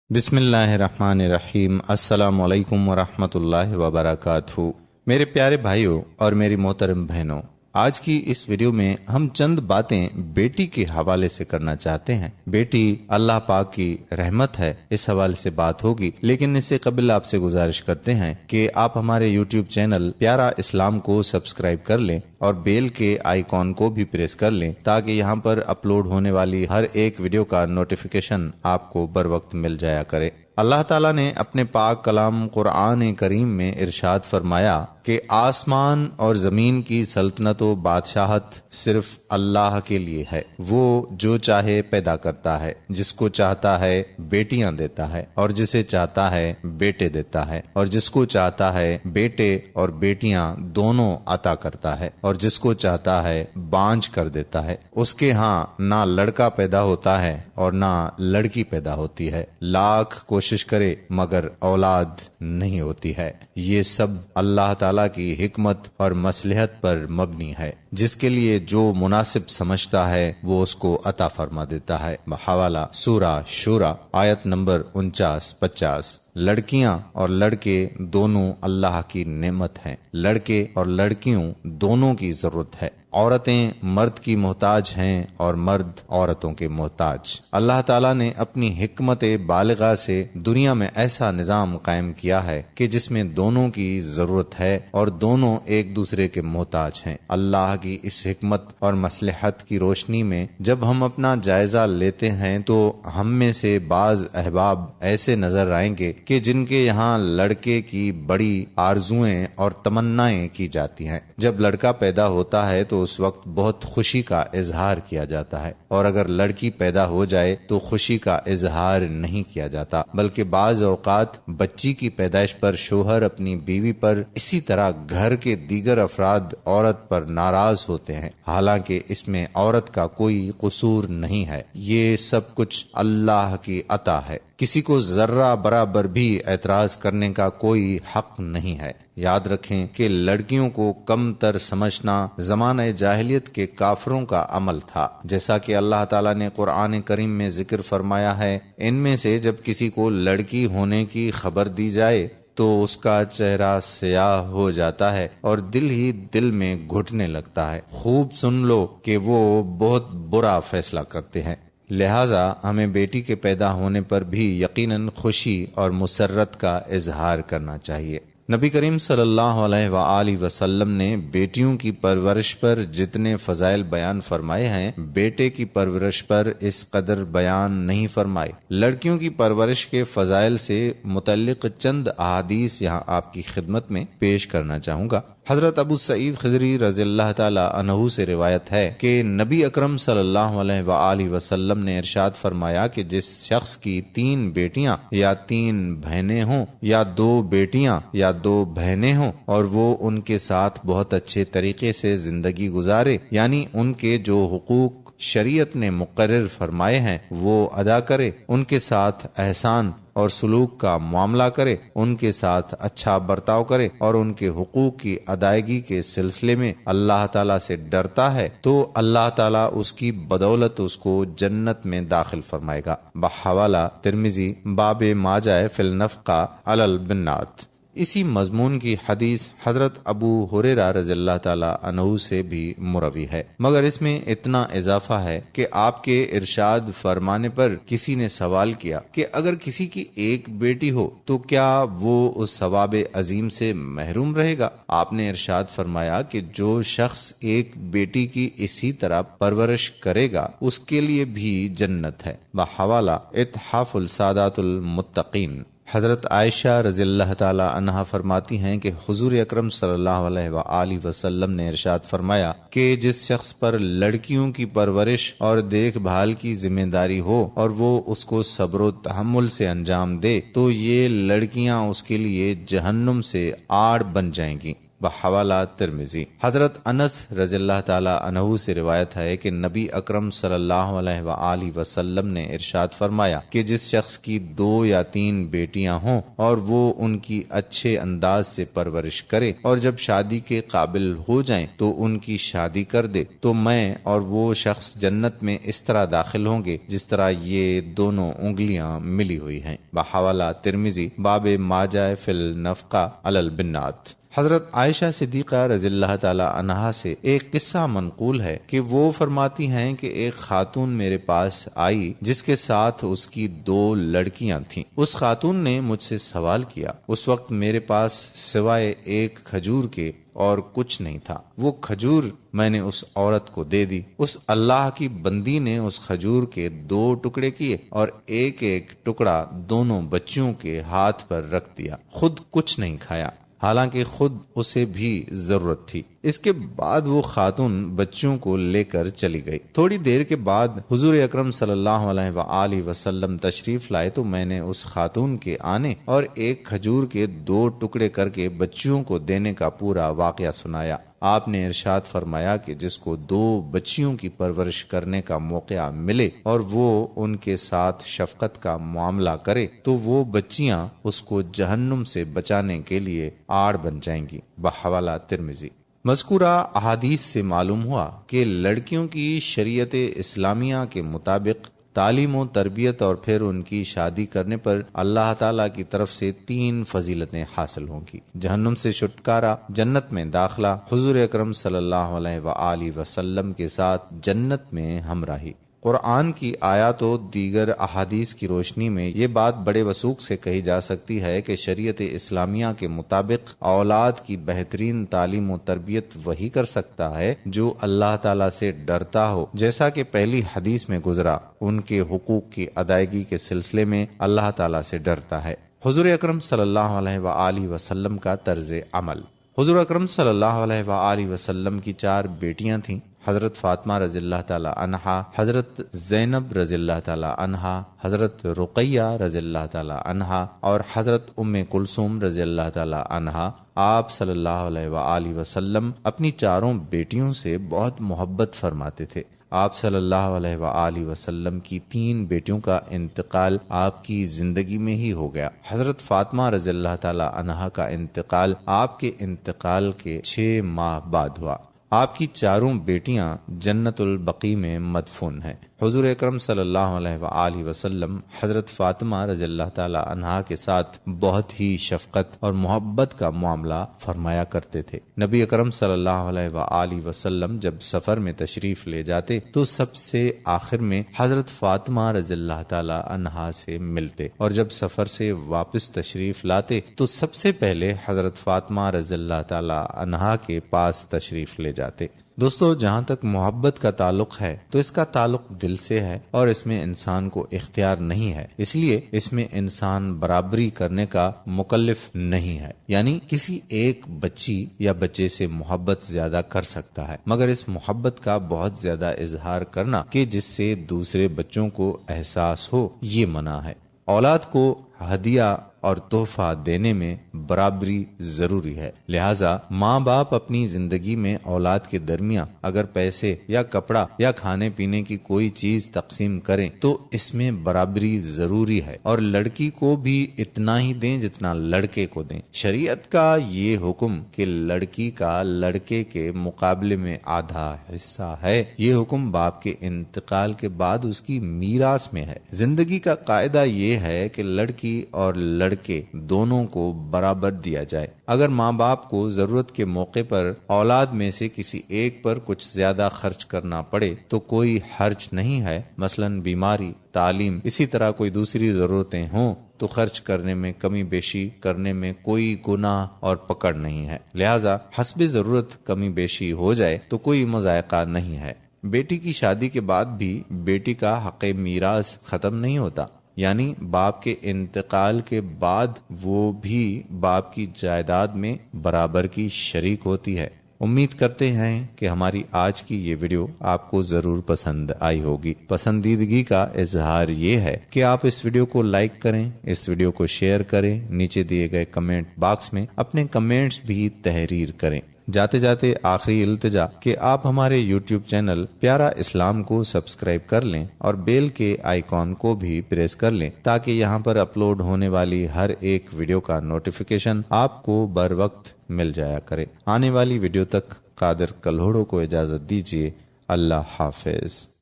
بسم اللہ الرحمن الرحیم۔ السلام علیکم ورحمۃ اللہ وبرکاتہ۔ میرے پیارے بھائیوں اور میری محترم بہنوں، آج کی اس ویڈیو میں ہم چند باتیں بیٹی کے حوالے سے کرنا چاہتے ہیں۔ بیٹی اللہ پاک کی رحمت ہے، اس حوالے سے بات ہوگی، لیکن اس سے قبل آپ سے گزارش کرتے ہیں کہ آپ ہمارے یوٹیوب چینل پیارا اسلام کو سبسکرائب کر لیں اور بیل کے آئیکن کو بھی پریس کر لیں تاکہ یہاں پر اپلوڈ ہونے والی ہر ایک ویڈیو کا نوٹیفیکیشن آپ کو بر وقت مل جایا کرے۔ اللہ تعالیٰ نے اپنے پاک کلام قرآن کریم میں ارشاد فرمایا کہ آسمان اور زمین کی سلطنت و بادشاہت صرف اللہ کے لیے ہے۔ وہ جو چاہے پیدا کرتا ہے، جس کو چاہتا ہے بیٹیاں دیتا ہے اور جسے چاہتا ہے بیٹے دیتا ہے، اور جس کو چاہتا ہے بیٹے اور بیٹیاں دونوں عطا کرتا ہے، اور جس کو چاہتا ہے بانجھ کر دیتا ہے۔ اس کے ہاں نہ لڑکا پیدا ہوتا ہے اور نہ لڑکی پیدا ہوتی ہے، لاکھ کوشش کرے مگر اولاد نہیں ہوتی ہے۔ یہ سب اللہ تعالیٰ کی حکمت اور مصلحت پر مبنی ہے، جس کے لیے جو مناسب سمجھتا ہے وہ اس کو عطا فرما دیتا ہے۔ بحوالہ سورہ شورى آیت نمبر 49-50۔ لڑکیاں اور لڑکے دونوں اللہ کی نعمت ہیں، لڑکے اور لڑکیوں دونوں کی ضرورت ہے۔ عورتیں مرد کی محتاج ہیں اور مرد عورتوں کے محتاج۔ اللہ تعالیٰ نے اپنی حکمت بالغہ سے دنیا میں ایسا نظام قائم کیا ہے کہ جس میں دونوں کی ضرورت ہے اور دونوں ایک دوسرے کے محتاج ہیں۔ اللہ کی اس حکمت اور مصلحت کی روشنی میں جب ہم اپنا جائزہ لیتے ہیں تو ہم میں سے بعض احباب ایسے نظر آئیں گے کہ جن کے یہاں لڑکے کی بڑی آرزوئیں اور تمنائیں کی جاتی ہیں۔ جب لڑکا پیدا ہوتا ہے تو اس وقت بہت خوشی کا اظہار کیا جاتا ہے، اور اگر لڑکی پیدا ہو جائے تو خوشی کا اظہار نہیں کیا جاتا، بلکہ بعض اوقات بچی کی پیدائش پر شوہر اپنی بیوی پر، اسی طرح گھر کے دیگر افراد عورت پر ناراض ہوتے ہیں، حالانکہ اس میں عورت کا کوئی قصور نہیں ہے۔ یہ سب کچھ اللہ کی عطا ہے، کسی کو ذرہ برابر بھی اعتراض کرنے کا کوئی حق نہیں ہے۔ یاد رکھیں کہ لڑکیوں کو کم تر سمجھنا زمانہ جاہلیت کے کافروں کا عمل تھا، جیسا کہ اللہ تعالیٰ نے قرآن کریم میں ذکر فرمایا ہے، ان میں سے جب کسی کو لڑکی ہونے کی خبر دی جائے تو اس کا چہرہ سیاہ ہو جاتا ہے اور دل ہی دل میں گھٹنے لگتا ہے۔ خوب سن لو کہ وہ بہت برا فیصلہ کرتے ہیں۔ لہٰذا ہمیں بیٹی کے پیدا ہونے پر بھی یقیناً خوشی اور مسرت کا اظہار کرنا چاہیے۔ نبی کریم صلی اللہ علیہ وآلہ وسلم نے بیٹیوں کی پرورش پر جتنے فضائل بیان فرمائے ہیں، بیٹے کی پرورش پر اس قدر بیان نہیں فرمائے۔ لڑکیوں کی پرورش کے فضائل سے متعلق چند احادیث یہاں آپ کی خدمت میں پیش کرنا چاہوں گا۔ حضرت ابو سعید خدری رضی اللہ تعالی عنہ سے روایت ہے کہ نبی اکرم صلی اللہ علیہ وآلہ وسلم نے ارشاد فرمایا کہ جس شخص کی 3 بیٹیاں یا 3 بہنیں ہوں، یا 2 بیٹیاں یا 2 بہنیں ہوں، اور وہ ان کے ساتھ بہت اچھے طریقے سے زندگی گزارے، یعنی ان کے جو حقوق شریعت نے مقرر فرمائے ہیں وہ ادا کرے، ان کے ساتھ احسان اور سلوک کا معاملہ کرے، ان کے ساتھ اچھا برتاؤ کرے، اور ان کے حقوق کی ادائیگی کے سلسلے میں اللہ تعالیٰ سے ڈرتا ہے، تو اللہ تعالیٰ اس کی بدولت اس کو جنت میں داخل فرمائے گا۔ بحوالہ ترمذی باب ما جاء فی النفقہ علی البنات۔ اسی مضمون کی حدیث حضرت ابو ہریرہ رضی اللہ تعالی عنہ سے بھی مروی ہے، مگر اس میں اتنا اضافہ ہے کہ آپ کے ارشاد فرمانے پر کسی نے سوال کیا کہ اگر کسی کی ایک بیٹی ہو تو کیا وہ اس ثواب عظیم سے محروم رہے گا؟ آپ نے ارشاد فرمایا کہ جو شخص ایک بیٹی کی اسی طرح پرورش کرے گا اس کے لیے بھی جنت ہے۔ بحوالہ اتحاف السادات المتقین۔ حضرت عائشہ رضی اللہ تعالی عنہا فرماتی ہیں کہ حضور اکرم صلی اللہ علیہ وآلہ وسلم نے ارشاد فرمایا کہ جس شخص پر لڑکیوں کی پرورش اور دیکھ بھال کی ذمہ داری ہو اور وہ اس کو صبر و تحمل سے انجام دے تو یہ لڑکیاں اس کے لیے جہنم سے آڑ بن جائیں گی۔ بحوالہ ترمذی۔ حضرت انس رضی اللہ تعالی عنہ سے روایت ہے کہ نبی اکرم صلی اللہ علیہ وآلہ وسلم نے ارشاد فرمایا کہ جس شخص کی 2 یا 3 بیٹیاں ہوں اور وہ ان کی اچھے انداز سے پرورش کرے اور جب شادی کے قابل ہو جائیں تو ان کی شادی کر دے تو میں اور وہ شخص جنت میں اس طرح داخل ہوں گے جس طرح یہ دونوں انگلیاں ملی ہوئی ہیں۔ بحوالہ ترمذی، باب ما جاء فی النفقہ علی البنات۔ حضرت عائشہ صدیقہ رضی اللہ تعالی عنہا سے ایک قصہ منقول ہے کہ وہ فرماتی ہیں کہ ایک خاتون میرے پاس آئی جس کے ساتھ اس کی 2 لڑکیاں تھیں۔ اس خاتون نے مجھ سے سوال کیا۔ اس وقت میرے پاس سوائے ایک کھجور کے اور کچھ نہیں تھا۔ وہ کھجور میں نے اس عورت کو دے دی۔ اس اللہ کی بندی نے اس کھجور کے 2 ٹکڑے کیے اور ایک ایک ٹکڑا دونوں بچیوں کے ہاتھ پر رکھ دیا، خود کچھ نہیں کھایا، حالانکہ خود اسے بھی ضرورت تھی۔ اس کے بعد وہ خاتون بچوں کو لے کر چلی گئی۔ تھوڑی دیر کے بعد حضور اکرم صلی اللہ علیہ وآلہ وسلم تشریف لائے تو میں نے اس خاتون کے آنے اور ایک کھجور کے 2 ٹکڑے کر کے بچیوں کو دینے کا پورا واقعہ سنایا۔ آپ نے ارشاد فرمایا کہ جس کو 2 بچیوں کی پرورش کرنے کا موقع ملے اور وہ ان کے ساتھ شفقت کا معاملہ کرے تو وہ بچیاں اس کو جہنم سے بچانے کے لیے آڑ بن جائیں گی۔ بحوالہ ترمذی۔ مذکورہ احادیث سے معلوم ہوا کہ لڑکیوں کی شریعت اسلامیہ کے مطابق تعلیم و تربیت اور پھر ان کی شادی کرنے پر اللہ تعالیٰ کی طرف سے 3 فضیلتیں حاصل ہوں گی: جہنم سے چھٹکارا، جنت میں داخلہ، حضور اکرم صلی اللہ علیہ وآلہ وسلم کے ساتھ جنت میں ہمراہی۔ قرآن کی آیات و دیگر احادیث کی روشنی میں یہ بات بڑے وثوق سے کہی جا سکتی ہے کہ شریعت اسلامیہ کے مطابق اولاد کی بہترین تعلیم و تربیت وہی کر سکتا ہے جو اللہ تعالیٰ سے ڈرتا ہو، جیسا کہ پہلی حدیث میں گزرا، ان کے حقوق کی ادائیگی کے سلسلے میں اللہ تعالیٰ سے ڈرتا ہے۔ حضور اکرم صلی اللہ علیہ وآلہ وسلم کا طرز عمل۔ حضور اکرم صلی اللہ علیہ وآلہ وسلم کی 4 بیٹیاں تھیں: حضرت فاطمہ رضی اللہ تعالی عنہا، حضرت زینب رضی اللہ تعالی عنہا، حضرت رقیہ رضی اللہ تعالی عنہا اور حضرت ام کلثوم رضی اللہ تعالی عنہا۔ آپ صلی اللہ علیہ وآلہ وسلم اپنی 4 بیٹیوں سے بہت محبت فرماتے تھے۔ آپ صلی اللہ علیہ وآلہ وسلم کی 3 بیٹیوں کا انتقال آپ کی زندگی میں ہی ہو گیا۔ حضرت فاطمہ رضی اللہ تعالی عنہا کا انتقال آپ کے انتقال کے 6 ماہ بعد ہوا۔ آپ کی 4 بیٹیاں جنت البقیع میں مدفون ہیں۔ حضور اکرم صلی اللہ علیہ وآلہ وسلم حضرت فاطمہ رضی اللہ تعالی عنہا کے ساتھ بہت ہی شفقت اور محبت کا معاملہ فرمایا کرتے تھے۔ نبی اکرم صلی اللہ علیہ وآلہ وسلم جب سفر میں تشریف لے جاتے تو سب سے آخر میں حضرت فاطمہ رضی اللہ تعالی عنہا سے ملتے، اور جب سفر سے واپس تشریف لاتے تو سب سے پہلے حضرت فاطمہ رضی اللہ تعالی عنہا کے پاس تشریف لے جاتے۔ دوستو، جہاں تک محبت کا تعلق ہے تو اس کا تعلق دل سے ہے اور اس میں انسان کو اختیار نہیں ہے، اس لیے اس میں انسان برابری کرنے کا مکلف نہیں ہے، یعنی کسی ایک بچی یا بچے سے محبت زیادہ کر سکتا ہے، مگر اس محبت کا بہت زیادہ اظہار کرنا کہ جس سے دوسرے بچوں کو احساس ہو، یہ منع ہے۔ اولاد کو ہدیہ اور تحفہ دینے میں برابری ضروری ہے، لہٰذا ماں باپ اپنی زندگی میں اولاد کے درمیان اگر پیسے یا کپڑا یا کھانے پینے کی کوئی چیز تقسیم کریں تو اس میں برابری ضروری ہے، اور لڑکی کو بھی اتنا ہی دیں جتنا لڑکے کو دیں۔ شریعت کا یہ حکم کہ لڑکی کا لڑکے کے مقابلے میں آدھا حصہ ہے، یہ حکم باپ کے انتقال کے بعد اس کی میراث میں ہے۔ زندگی کا قاعدہ یہ ہے کہ لڑکی اور لڑکے دونوں کو برابر دیا جائے۔ اگر ماں باپ کو ضرورت کے موقع پر اولاد میں سے کسی ایک پر کچھ زیادہ خرچ کرنا پڑے تو کوئی حرج نہیں ہے، مثلا بیماری، تعلیم، اسی طرح کوئی دوسری ضرورتیں ہوں تو خرچ کرنے میں کمی بیشی کرنے میں کوئی گناہ اور پکڑ نہیں ہے، لہذا حسب ضرورت کمی بیشی ہو جائے تو کوئی مضائقہ نہیں ہے۔ بیٹی کی شادی کے بعد بھی بیٹی کا حق میراث ختم نہیں ہوتا، یعنی باپ کے انتقال کے بعد وہ بھی باپ کی جائیداد میں برابر کی شریک ہوتی ہے۔ امید کرتے ہیں کہ ہماری آج کی یہ ویڈیو آپ کو ضرور پسند آئی ہوگی۔ پسندیدگی کا اظہار یہ ہے کہ آپ اس ویڈیو کو لائک کریں، اس ویڈیو کو شیئر کریں، نیچے دیے گئے کمنٹ باکس میں اپنے کمنٹس بھی تحریر کریں۔ جاتے جاتے آخری التجا کہ آپ ہمارے یوٹیوب چینل پیارا اسلام کو سبسکرائب کر لیں اور بیل کے آئیکن کو بھی پریس کر لیں تاکہ یہاں پر اپلوڈ ہونے والی ہر ایک ویڈیو کا نوٹیفیکیشن آپ کو بر وقت مل جایا کرے۔ آنے والی ویڈیو تک قادر کلہوڑوں کو اجازت دیجیے۔ اللہ حافظ۔